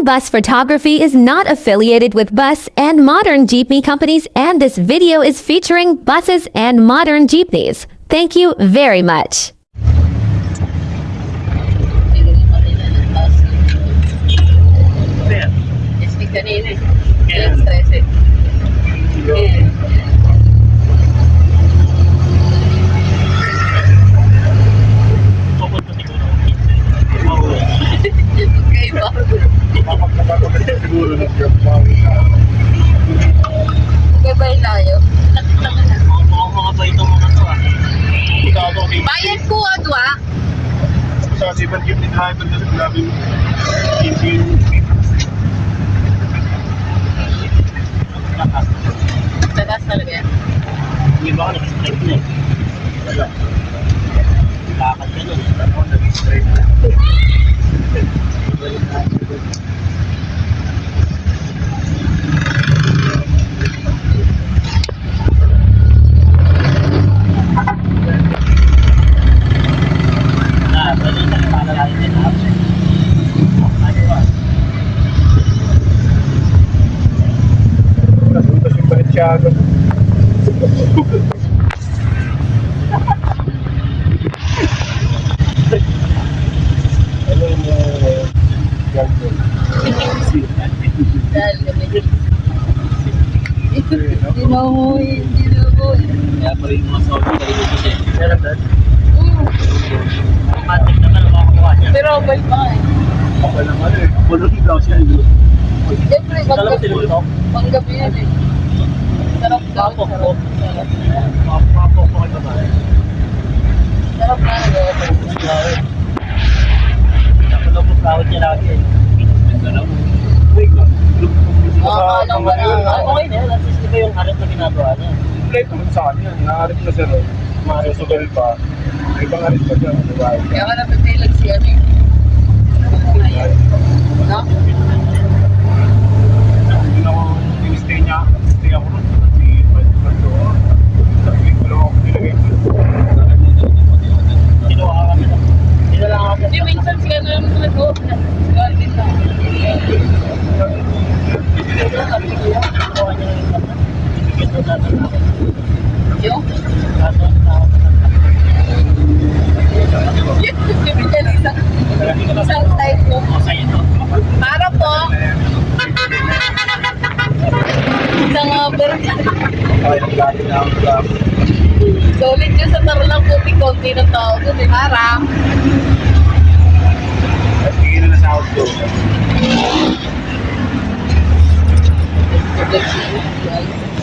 Bus Photography is not affiliated with bus and modern jeepney companies, and this video is featuring buses and modern jeepneys. Thank you very much. Bayad ko adwa. Sa sipag yung driver na grabe yung Tagas talaga yan. Hindi ba ako nag-straight na eh? Wala. Lakad ka nun. Ako nag-straight na. Nasuntas yung Balenciaga. Ano mo gagawin? Dahil kami. Dinamoy. Kaya pa rin mga Saudi ka rin ito siya. Meron dad? Matik naman ang makakuha niya. Pero okay pa eh. Ako lang ano eh. Puluhin daw siya. Siyempre, panggabi yan eh. Sarap daw. Mapok po kayo babae. Sarap na nag-open. Ako lang po kawad niya lagi eh. Uy, Makakalang ka na. okay na, at least iba yung harap na ginagawa niya. Complete naman sa kanya. Nakaharap na siya rin. Masusugal pa. May ibang harap pa siya. Kaya ka napipilag si ano eh. No? Hindi na ako in-stay niya. Stay ako rin. Kasi pwede pa ito. Sabi ko lang ako nilagay ko. Kinuha kami na. Hindi na lang ako. Hindi, minsan siya na lang nag-open na. Galing na. Sabi ko yan. Kinuha niya yung kata. Ibigyan daw natin ako. Yung? Kaso, Isang side mo. sa'yo to. Para po. Isang version. Okay, nagkali na ako sa Solid ka sa Tarlac, konti ng tao doon eh. Para. sige na sa outdoor. Good luck to you guys.